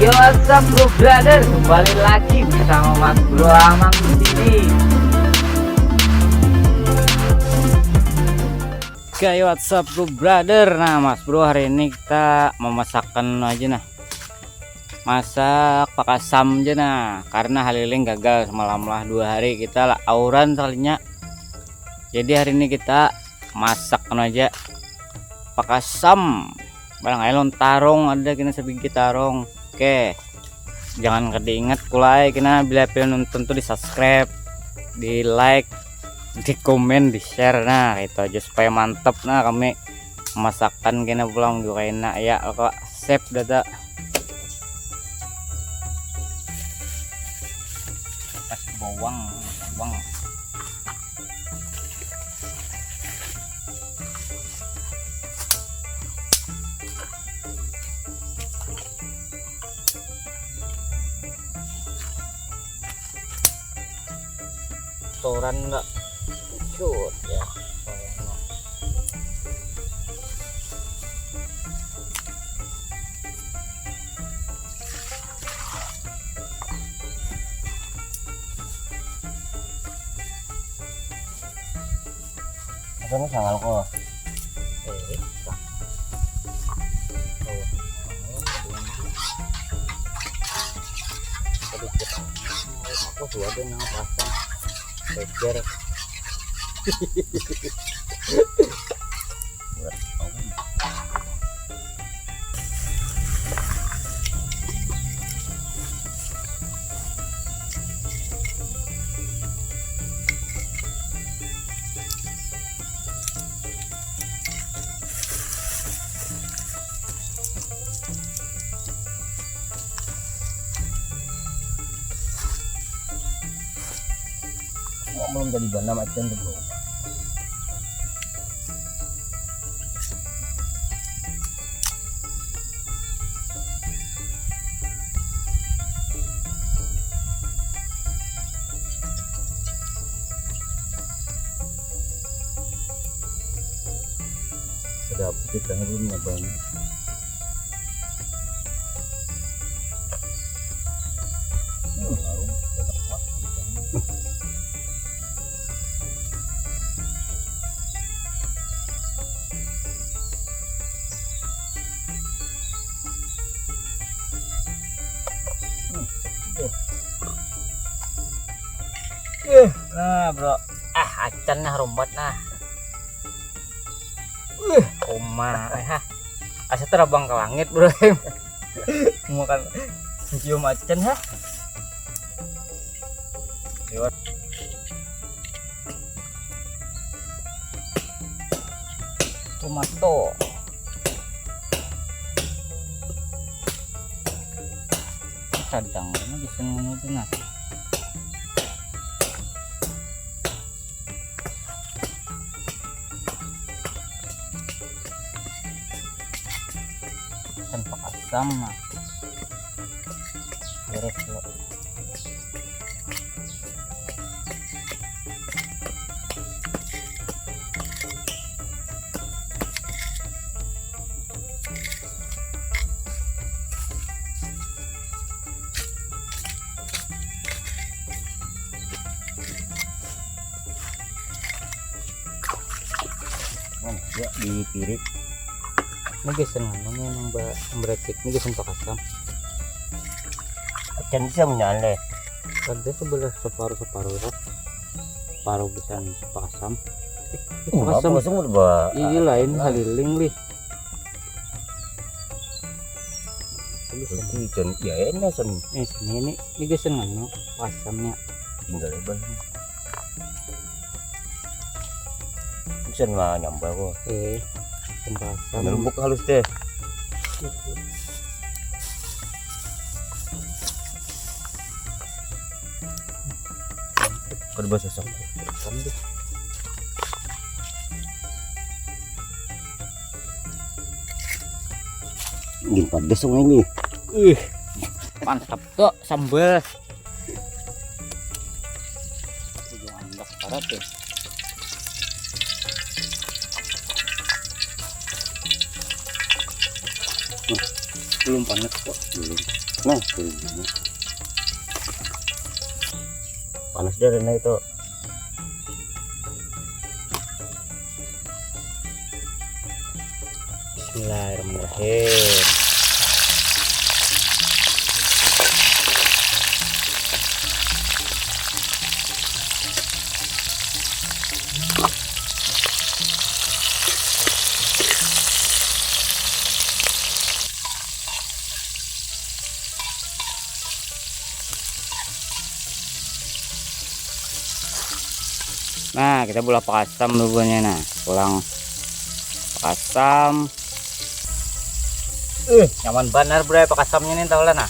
what's up bro brother, kembali lagi bersama Mas Bro Amang di sini. Oke, what's up bro brother. Nah Mas Bro, hari ini kita memasakkan aja nah, masak pakai asam aja nah, karena haliling gagal semalam lah 2 hari kita lah auran kalinya. Jadi hari ini kita masak aja pakai asam. Barang air tarong ada kena sebiji tarong. Oke, jangan ingat kulai kena bila nonton tuh di subscribe, di like, di komen, di share. Nah itu aja supaya mantap. Nah kami masakan kena pulang juga enak ya kok, save data kasih bawang. Restoran enggak shoot ya apa sangal kok aku sudah nang pasang kejar. Belum jadi bana macam tu bro. Sedap kita belum nyabang. Nah bro, acan nah rombat nah, koma, asa terbang ke langit bro, makan cium acan ha, lewat, tomato, kadang ini bisa ngomong nah. Tanpa asam nah. Beres lo. Ya di piring ini guys, namanya yang beracik ini guys untuk asam. Acan bisa menyala. Ada sebelah separuh bisa untuk asam. Asam semut ba. Iya lain haliling lih. Ikan ya enak sen. Ini guys ngano asamnya. Tinggal lebar. Bisa nggak nyambal kok. Lembut halus deh. Kada bahasa sama. Ingin pedas ini. Mantap tuh sambal. Jangan andak karat ya. Belum panas kok. Belum. Nah, belum. Panas dia Rena itu. Bismillahirrahmanirrahim. Nah, kita bola pakasam dulunya. Nah, pulang pakasam. Nyaman benar bro pakasamnya nih tau lah. Nah,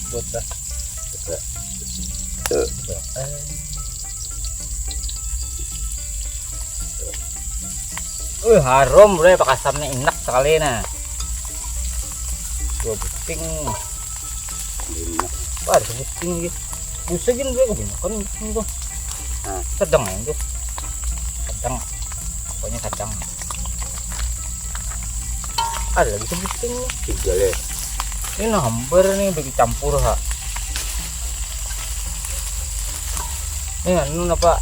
buat harum bro pakasamnya, enak sekali. Nah, dua buting. Wah, ada buting gitu. Busegin bro, kan tuh. Nah, sedang ya tuh, sedang, pokoknya sedang. Ada lagi sebuting nih, Tiga le. ini hampir nih bagi campur ha. Ini anu apa?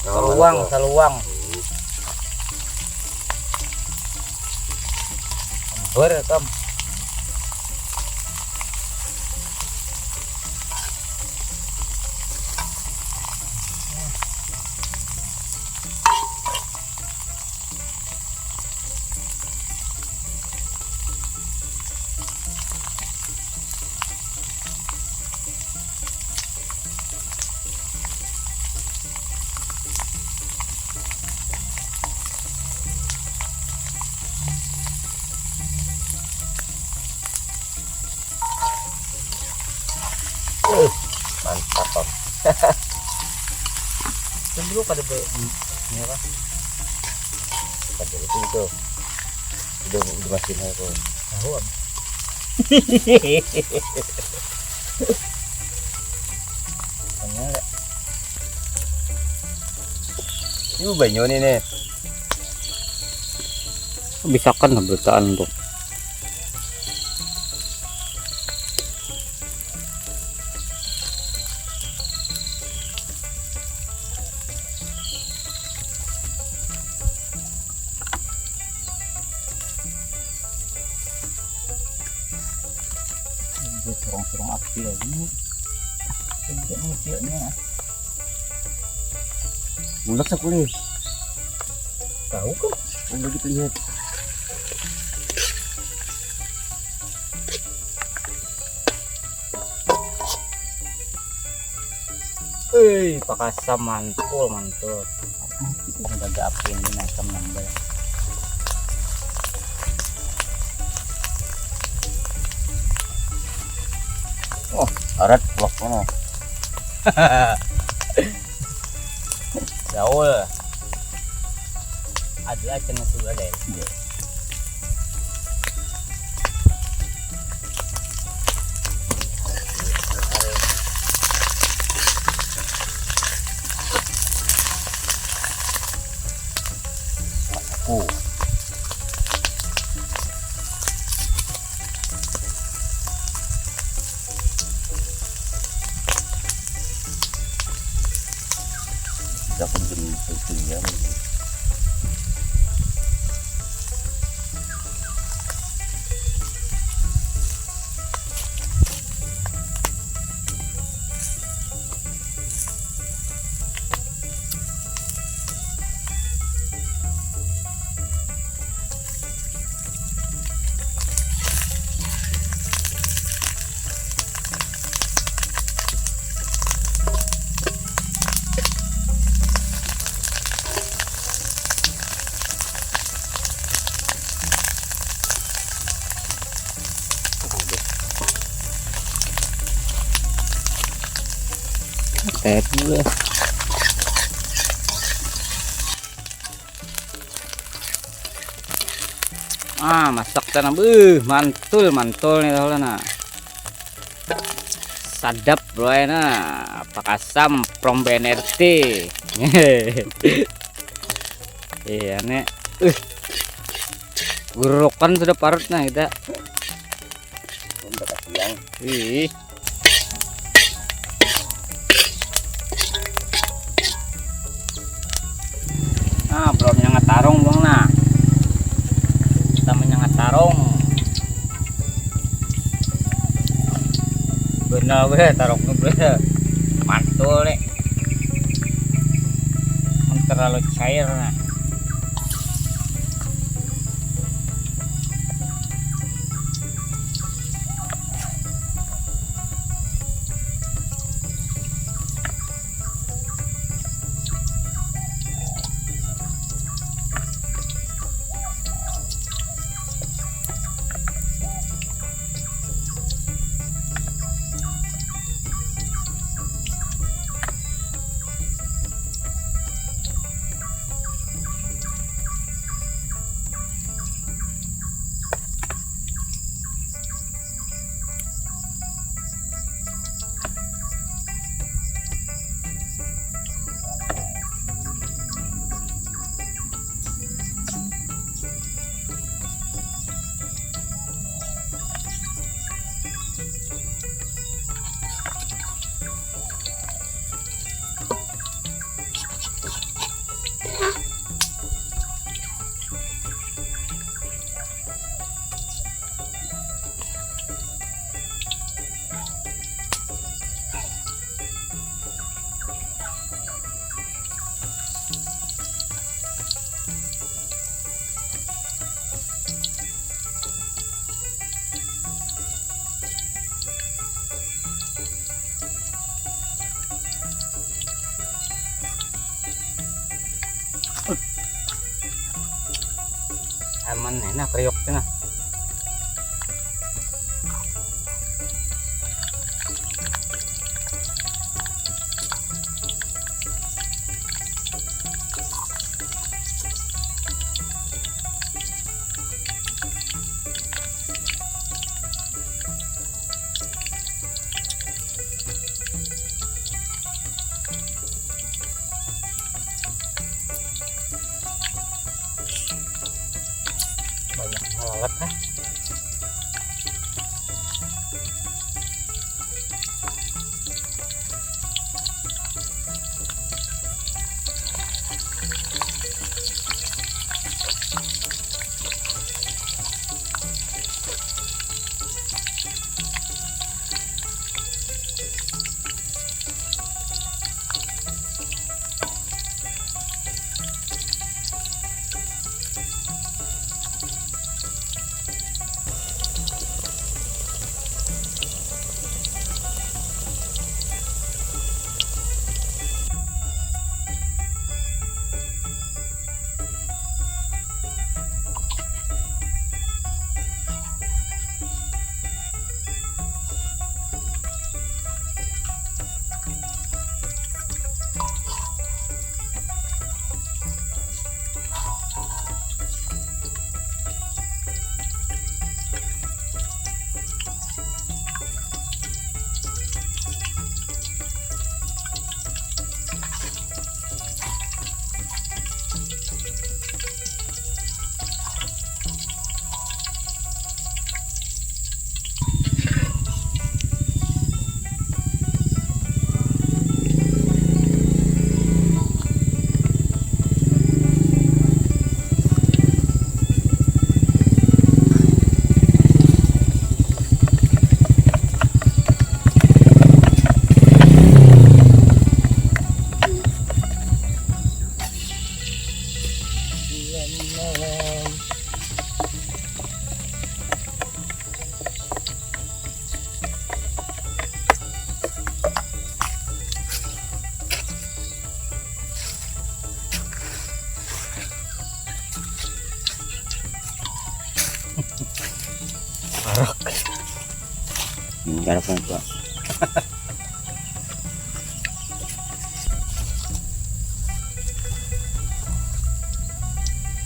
Saluang, saluang. Hampir kam. Mantap Om. Dan dulu pada ini apa? Pada itu udah dimasukin aku. Tahuan. Ini banyak nih. Bisa kan bertaan tuh. Sorong-sorong api lagi nih. Ini Bulat sekali. tahu kan? Udah kita lihat. Pakasam mantul. Kita udah ada api ini nasam nambah. Oh, arat blok mana? Daul. Ada cenah sudah deh. Oh. Kita penting pentingnya. Tet dulu. Masak tanah mantul nih tahu nah. Sadap bro nah, pakasam from BNRT. Iya nih. Gurukan sudah parut nah kita. Udah kasih yang. Ih. Nah, belum nyangat tarung bang nah. Kita menyangat tarung. Bener gue tarungnya gue mantul nih. Terlalu cair nah. Aman enak kriuknya nah. Banyak lalat ah. Parok. Garap kan Pak.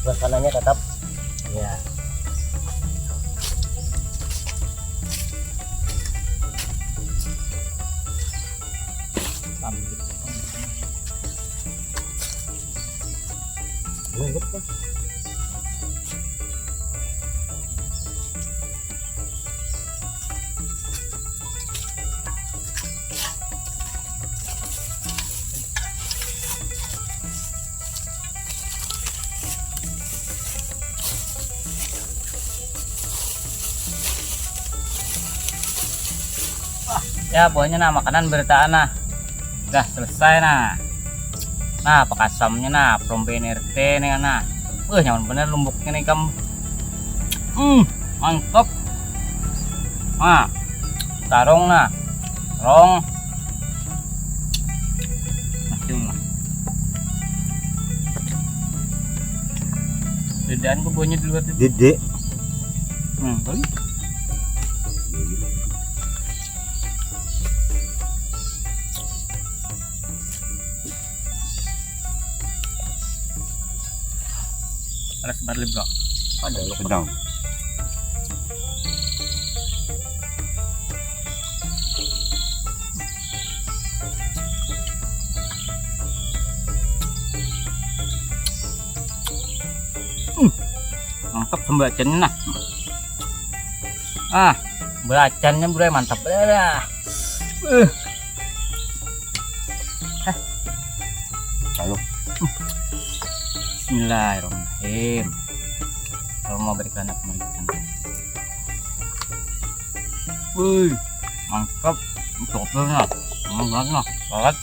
Suasananya tetap Ya. lembut kan. Ya pokoknya nah makanan bertaan nah udah selesai nah pakai asamnya nah prompen RT nih kan nah nyaman bener lumbuknya nih kamu mantap nah tarong nah rong masih nah bedaan kok baunya di luar tuh Dede. kali ada sebar bro Ada sedang. mantap pembacaannya nah belacannya bro mantap dah Halo. Bismillahirrahmanirrahim. Kalau mau berikan apa berikan. Wih, mantap. Coklatnya, banget nah. Banget.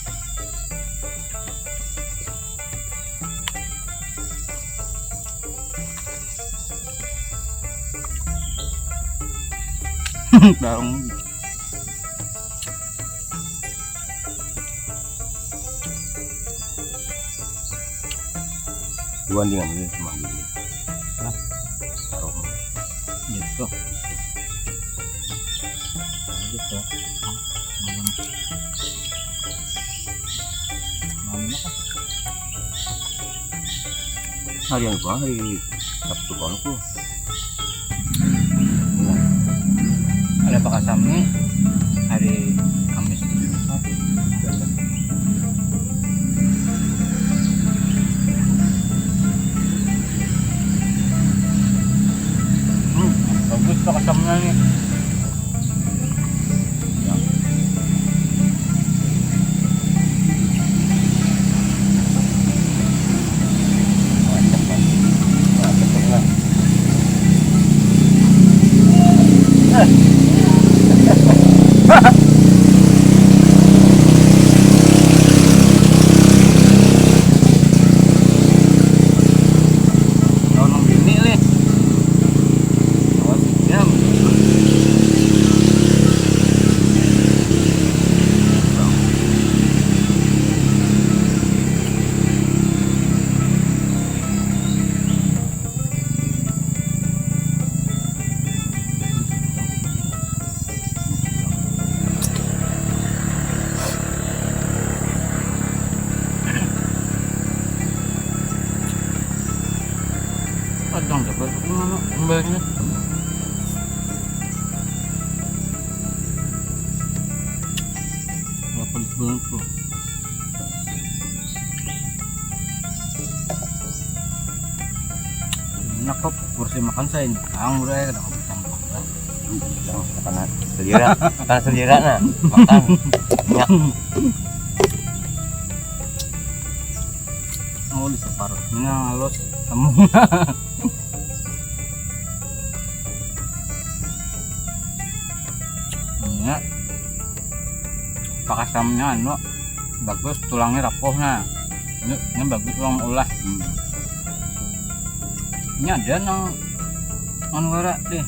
Barang. Bukan dengan ini cuma gini. Hah? Aroma. Gitu. Gitu. Hari yang gua hari Sabtu konku. Ada Pak Kasam nih hari Kamis. Bagus Pak Kasamnya nih. Padang dapat mana kembalinya dapat banget tuh enak kok porsi makan saya ini udah ya kadang bisa makan Karena selera, karena selera nah makan. Ya. oh di separuh ini halus semua ini pakai samnya anu bagus tulangnya rapuh nah ini bagus tulang ulah ini ada nang wara deh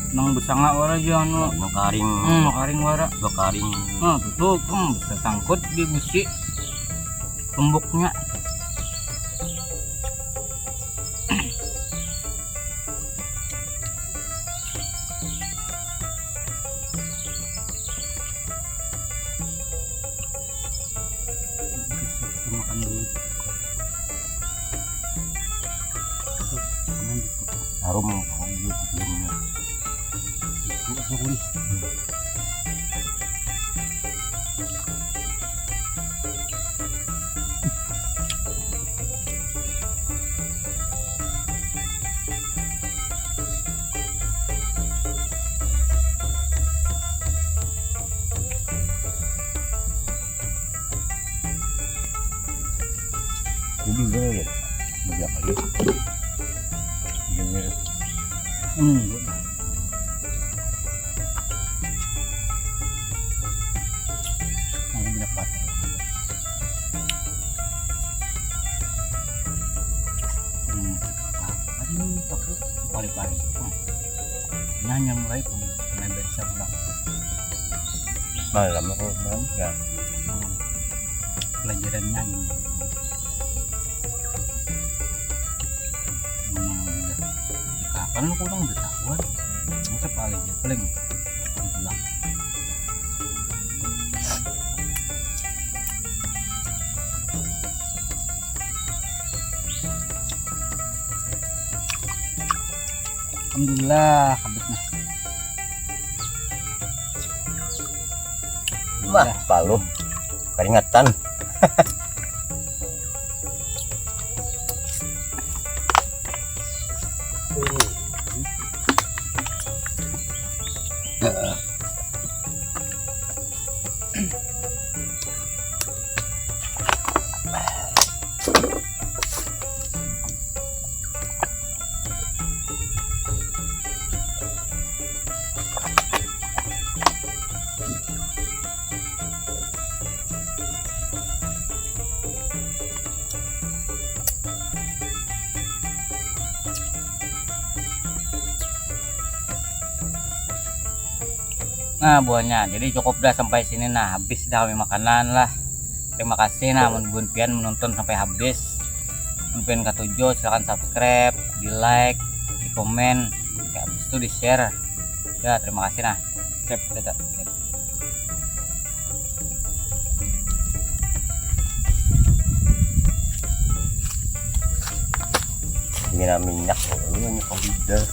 nang besanga wara aja anu Makaring, karing wara bakaring. tuh bisa sangkut di busi tumbuknya kita makan dulu Harum, belumnya. itu sorry Jadi gini ya, berapa kali? Gini. pali-pali. Nyanyi mulai pun main biasa pulang. Malam aku malam ya. Pelajaran nyanyi. Kapan lu kurang udah tahuan? Masa paling pulang. Alhamdulillah kabutnya. Wah, palu. Keringatan. Nah buahnya, jadi cukup dah sampai sini. Nah habis dah kami makanan lah. Terima kasih nah mun pian menonton sampai habis. Mun pian katujuh silahkan subscribe, di like, di komen, kayak habis itu di share. Ya terima kasih nah. Sip, dadah. Sip. Minyak minyak, lu minyak udah.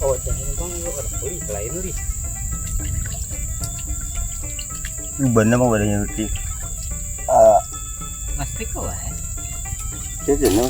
Oh, jangan bang lu orang beli lain li. Lu bener mau badannya luti. Plastik kok ya. Jadi